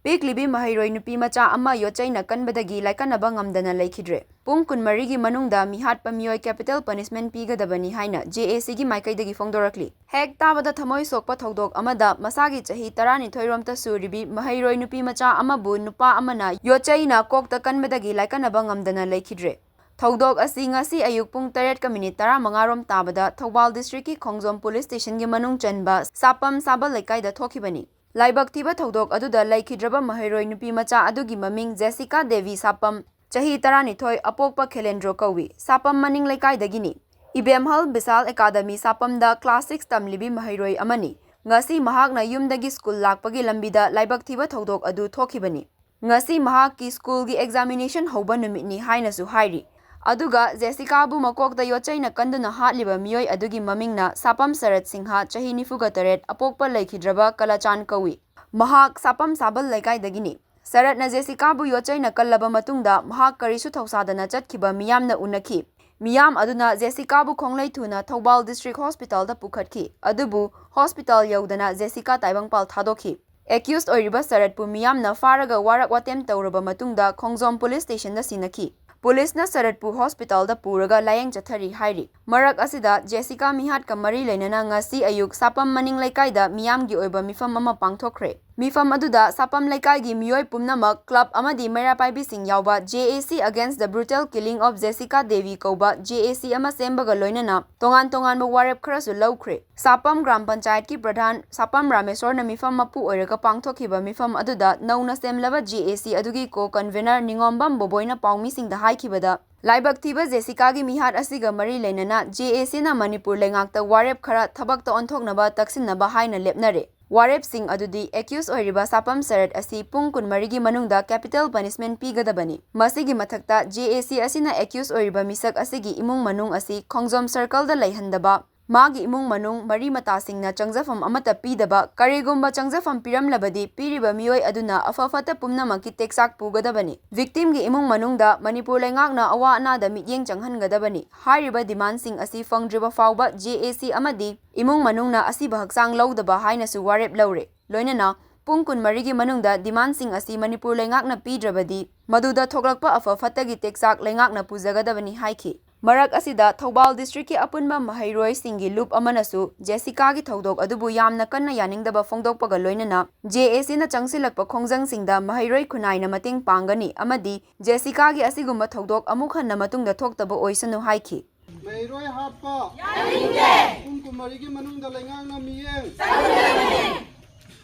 Peklibi Mahairoi Nupi Macha ama Yot Cheina Kanduna Laikanaba ngamdana Laikidre. Pung Kunmarigi manungda mihat pamioi capital punishment pigadabani haina JAC gi maikaidagi Fongdokli. Hek tabada thamoi sokpa thodok amada masagi chahi 12 romta suribi Mahairoi Nupi Macha amabu nupa amana Yot Cheina kokta kanbadagi laikanaba ngamdana Laikidre. Thodok asi ngasi ayuk pung 3:15 rom tabada Thoubal district ki Khongjom police station gi manung chanba sapam sabal laikai thokibani. Laibak thiba thodok aduda laikhidraba Mahairoi Nupi Macha adugi maming Jessica Devi sapam chahi 12 apokpa khelendro kawi sapam maning laikai dagini Ibemhal Bisal Academy sapamda class 6 tamlibi Mahairoi amani ngasi mahakna yumdagi school lakpagi lambida laibak thiba thodok adu thokibani ngasi mahak ki school gi examination hoba numitni haina su hairi aduga Jessica bu makokda Yot Cheina Kanduna hatliba miyoi adugi mamingna sapam Sarat Singha chahi 94 apokpa laikhidraba kalachan kawi mahak sapam sabal laikai dagini Sarat na Jessica bu Yot Cheina kallaba matungda mahak karisu thausadana chatkiba miyamna unaki miyam aduna Jessica bu khonglai thuna Thoubal district hospital da pukhatki adubu hospital yaudana Jessica taibangpal thadokhi accused oiriba Sarat pu miyamna faraga warak watem tawraba matungda Khongjom police station da sinaki Police na Saratpu hospital da puraga layang chathari hairi. Marak asida Jessica mihat kamari lainana ngasi ayuk sapam maning laikai da miyam gi oiba mifam ama pangthokre. Mifam aduda sapam laikai gi miyoi pumnamak club amadi mera paibi sing yauba JAC against the brutal killing of Jessica Devi kauba JAC ama sembaga loinana tongan ba warep kharasu lawkhre. Sapam gram panchayat ki pradhan sapam Rameswar na mifam mapu oiraga pangthokhiba mifam aduda nauna semlaba JAC adugi ko convener Ningombam Boboina paumi sing da haikibada laibak thiba Jessica gi mihat asiga mari leinana JAC na Manipur lengakta warep khara thabakta onthoknaba taksinaba haina lepnare warep sing adudi accused oiriba sapam Sarat asi pung 12 gi manungda capital punishment pigadabani masigi mathakta JAC asina accused oiriba misak asigi imung manung asi Khongjom circle da laihandaba Magi imung manung mari mata singna changjafam amata pidaba karigumba changjafam piramlabadi piriba miyoi aduna afafata pumnamaki teksak pugadabani victim gi imung manungda Manipur lengakna awa anada mityeng changhangadabani hairiba demand sing asi fangdriba fauba JAC amadi imung manungna asiba haksang lawdaba haina su warep lawre loinana pung 12 gi manungda demand sing asi Manipur lengakna pidrabadi maduda thoklakpa afafata gi teksak lengakna pujagadabani haiki Marak asida Thoubal district ki apunba Mahairoi singi loop amanasu Jessica gi thodok adubu yamna kanna Yaningdaba Fongdokpaga loinana JAC na changsilakpa khongjang singda Mahairoi khunai na mating pangani amadi Jessica gi asigumba thodok amuk hanna matungda thoktaba oisanu haiki Mahairoi happa Yaningde pung 12 gi manungda lengangna miyeng sanudabani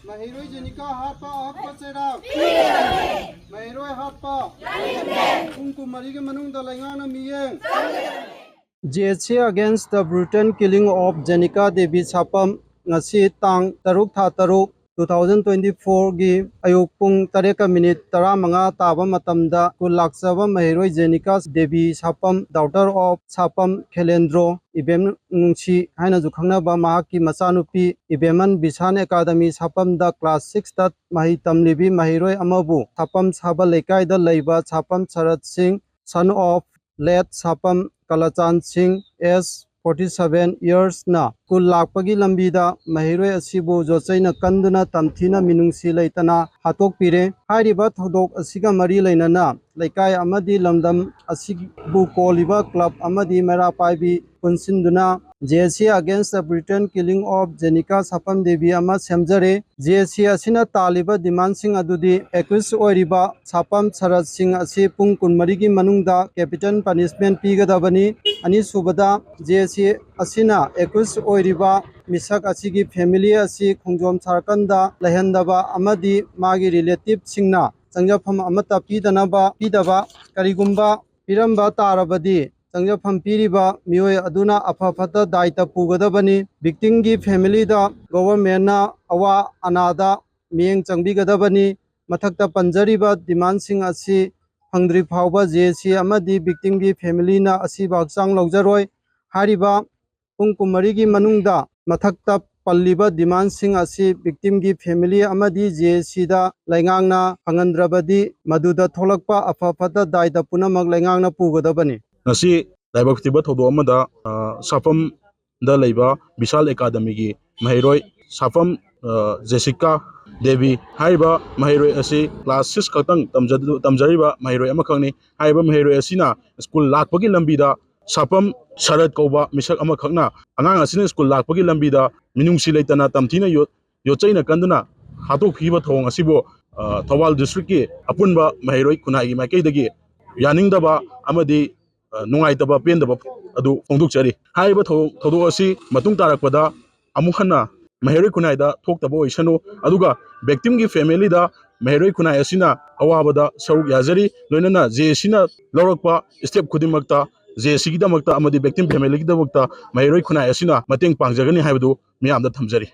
Mahairoi Jenika happa happa chera Mahairoi happa Yaningde pung 12 gi manungda lengangna miyeng JAC against the brutal killing of Cheina Devi sapam ngasi tang 3/3/2024 gi ayuk pung 3:15 taba matamda kulaksaba Mahairoi Cheina Devi sapam daughter of sapam Khelendro Ibem ngungchi haina jukhangnaba mahaki machanupi Ibeman Bisan Academy sapam da class 6 tat mahi tamlibi Mahairoi amabu sapam saba lekai da leiba sapam Sarat Singh son of late sapam Kalachan Singh as 47 years na kul lakpagi lambida Mahairoi asibu Yot Cheina Kanduna tamthina minungsi leitana hatok pire hairiba thodok asiga mari leinana laikai amadi lamdam asibu koliba club amadi mera paibi punsinduna JAC against the brutal killing of Cheina sapam Devi ama semjare JAC asina taliba demand sing adudi accused oiriba sapam Sarat Singh asi pung 12 gi manungda capital punishment pigadabani ani subada JAC asina accused oiriba misak asigi family asi Khongjom sarkanda lahendaba amadi magi relative singna changjafam amata pidaba karigumba piramba tarabadi changjafam piriba miyoi aduna afafata daita pugadabani victim gi family da government na awa anada miyeng changbigadabani mathakta panjariba demand sing asi phangdri phauba JAC amadi victim gi family na asi baksang lawjaroi hariba pung 12 gi manungda mathakta palliba demand sing asi victim gi family amadi JAC da laingangna phangandrabadi maduda tholakpa afafata daita punamak laingangna pugadabani ngasi laibak tiba thodo amada sapam da leiba Bisal Academy gi Mahairoi sapam Jessica Devi haiba mahiroi asi class 6 khatang tamjariba mahiroi amakhangni haiba mahiroi asina school lakpagi lambida sapam sharat koba misak amakhakna angang asina school lakpagi lambida minungsi leitana tamthina Yot Cheina Kanduna hatok phiba thong asibo Thawal district ki apunba mahiroi kunai makai dagi Yaningdaba amadi nungaitaba pendaba adu fongdokli haiba thodo asi matung tarakpada amukhana mahiroi kunai da thoktaba oisanu aduga victim ki family da mahiroi kunai asina awabada saruk yazari loinana JC lawrakpa step khudimakta JC gi damakta amadi victim family gi damakta mahiroi kunai asina mateng pangjagani haibadu miyamda thamjari